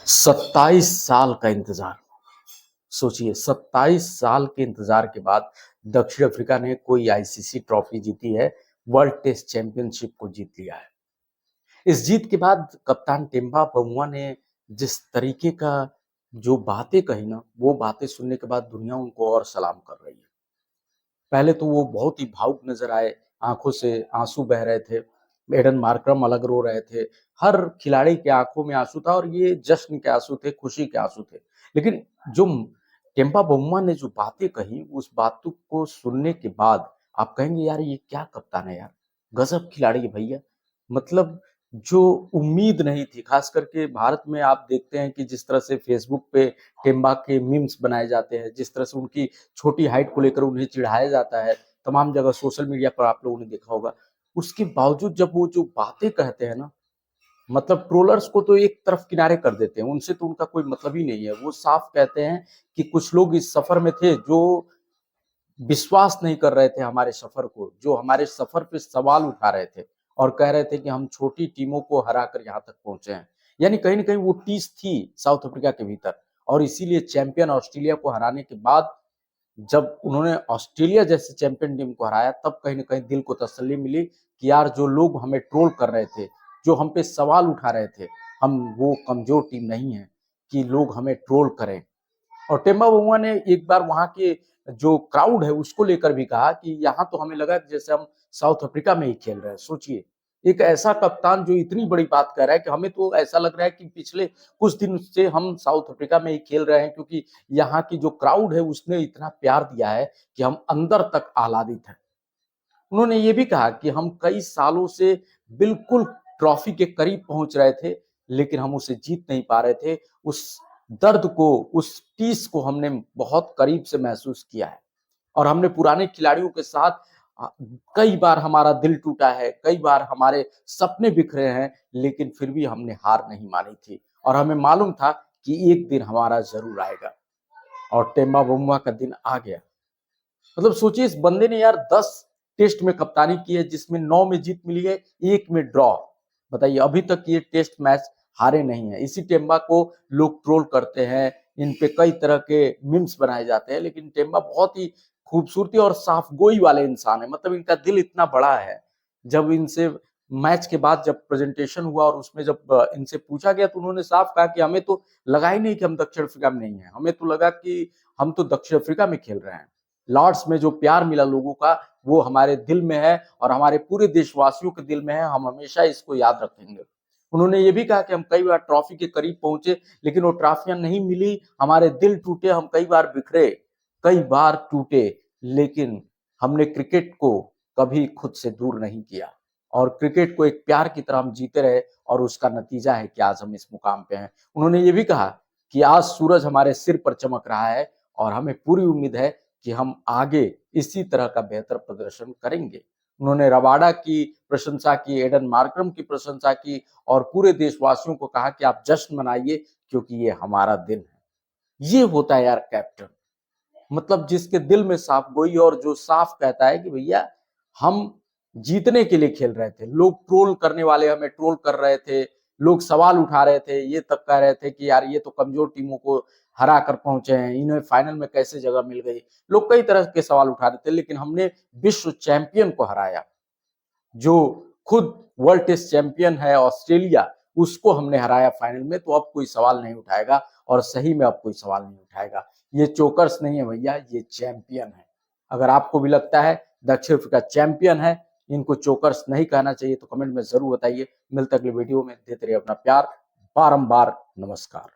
27 साल का इंतजार। सोचिए 27 साल के इंतजार के बाद दक्षिण अफ्रीका ने कोई आईसीसी ट्रॉफी जीती है, वर्ल्ड टेस्ट चैंपियनशिप को जीत लिया है। इस जीत के बाद कप्तान टेम्बा बमुआ ने जिस तरीके का जो बातें कही ना, वो बातें सुनने के बाद दुनिया उनको और सलाम कर रही है। पहले तो वो बहुत ही भावुक नजर आए, आंखों से आंसू बह रहे थे। एडन मार्करम अलग रो रहे थे। हर खिलाड़ी के आंखों में आंसू था और ये जश्न के आंसू थे, खुशी के आंसू थे। लेकिन जो टेम्पा बमुआ ने जो बातें कही, उस बातों को सुनने के बाद आप कहेंगे यार ये क्या कप्तान है यार, गजब खिलाड़ी है भैया। मतलब जो उम्मीद नहीं थी, खास करके भारत में आप देखते हैं कि जिस तरह से फेसबुक पे टेम्बा के मीम्स बनाए जाते हैं, जिस तरह से उनकी छोटी हाइट को लेकर उन्हें चिढ़ाया जाता है, तमाम जगह सोशल मीडिया पर आप लोगों ने देखा होगा। उसके बावजूद जब वो जो बातें कहते हैं ना, मतलब ट्रोलर्स को तो एक तरफ किनारे कर देते हैं, उनसे तो उनका कोई मतलब ही नहीं है। वो साफ कहते हैं कि कुछ लोग इस सफर में थे जो विश्वास नहीं कर रहे थे हमारे सफर को, जो हमारे सफर पे सवाल उठा रहे थे और कह रहे थे कि हम छोटी टीमों को हराकर यहाँ तक पहुंचे हैं। यानी कहीं ना कहीं वो टीस थी साउथ अफ्रीका के भीतर, और इसीलिए चैंपियन ऑस्ट्रेलिया को हराने के बाद जब उन्होंने ऑस्ट्रेलिया जैसे चैंपियन टीम को हराया, तब कहीं ना कहीं दिल को तसल्ली मिली कि यार जो लोग हमें ट्रोल कर रहे थे, जो हम पे सवाल उठा रहे थे, हम वो कमजोर टीम नहीं है कि लोग हमें ट्रोल करें। और टेम्बा बमुआ ने एक बार वहां के जो क्राउड है उसको लेकर भी कहा कि यहाँ तो हमें लगा कि जैसे हम साउथ अफ्रीका में ही खेल रहे हैं। सोचिए, एक ऐसा कप्तान जो इतनी बड़ी बात कर रहा है कि हमें तो ऐसा लग रहा है कि पिछले कुछ दिन से हम साउथ अफ्रीका में ही खेल रहे हैं, क्योंकि यहाँ की जो क्राउड है उसने इतना प्यार दिया है कि हम अंदर तक आह्लादित हैं। उन्होंने ये भी कहा कि हम कई सालों से बिल्कुल ट्रॉफी के करीब पहुंच रहे थे, लेकिन हम उसे जीत नहीं पा रहे थे। उस दर्द को, उस टीस को हमने बहुत करीब से महसूस किया है, और हमने पुराने खिलाड़ियों के साथ कई बार हमारा दिल टूटा है, कई बार हमारे सपने बिखरे हैं, लेकिन फिर भी हमने हार नहीं मानी थी और हमें मालूम था कि एक दिन हमारा जरूर आएगा। और टेम्बा बमुआ का दिन आ गया। मतलब सोचिए, इस बंदे ने यार 10 टेस्ट में कप्तानी की है, जिसमें 9 में जीत मिली है, 1 में ड्रॉ। बताइए, अभी तक ये टेस्ट मैच हारे नहीं है। इसी टेम्बा को लोग ट्रोल करते हैं, इन पे कई तरह के मीम्स बनाए जाते हैं, लेकिन टेम्बा बहुत ही खूबसूरती और साफगोई वाले इंसान है। मतलब इनका दिल इतना बड़ा है। जब इनसे मैच के बाद जब प्रेजेंटेशन हुआ और उसमें जब इनसे पूछा गया, तो उन्होंने साफ कहा कि हमें तो लगा ही नहीं कि हम दक्षिण अफ्रीका में नहीं है, हमें तो लगा कि हम तो दक्षिण अफ्रीका में खेल रहे हैं। लॉर्ड्स में जो प्यार मिला लोगों का, वो हमारे दिल में है और हमारे पूरे देशवासियों के दिल में है। हम हमेशा इसको याद रखेंगे। उन्होंने ये भी कहा कि हम कई बार ट्रॉफी के करीब पहुंचे, लेकिन वो ट्रॉफियां नहीं मिली, हमारे दिल टूटे, हम कई बार बिखरे, कई बार टूटे, लेकिन हमने क्रिकेट को कभी खुद से दूर नहीं किया और क्रिकेट को एक प्यार की तरह हम जीते रहे, और उसका नतीजा है कि आज हम इस मुकाम पे हैं। उन्होंने ये भी कहा कि आज सूरज हमारे सिर पर चमक रहा है और हमें पूरी उम्मीद है कि हम आगे इसी तरह का बेहतर प्रदर्शन करेंगे। उन्होंने रबाडा की प्रशंसा की, एडन मार्करम की प्रशंसा की और पूरे देशवासियों को कहा कि आप जश्न मनाइए, क्योंकि ये हमारा दिन है। ये होता है यार कैप्टन, मतलब जिसके दिल में साफ गोई और जो साफ कहता है कि भैया हम जीतने के लिए खेल रहे थे। लोग ट्रोल करने वाले हमें ट्रोल कर रहे थे, लोग सवाल उठा रहे थे, ये तक कह रहे थे कि यार ये तो कमजोर टीमों को हरा कर पहुंचे हैं, इन्हें फाइनल में कैसे जगह मिल गई। लोग कई तरह के सवाल उठा रहे थे, लेकिन हमने विश्व चैंपियन को हराया, जो खुद वर्ल्ड टेस्ट चैंपियन है ऑस्ट्रेलिया, उसको हमने हराया फाइनल में। तो अब कोई सवाल नहीं उठाएगा, और सही में अब कोई सवाल नहीं उठाएगा। ये चोकर्स नहीं है भैया, ये चैंपियन है। अगर आपको भी लगता है दक्षिण अफ्रीका चैंपियन है, इनको चोकर्स नहीं कहना चाहिए, तो कमेंट में जरूर बताइए। मिलते अगले वीडियो में, देते रहिए अपना प्यार बारंबार। नमस्कार।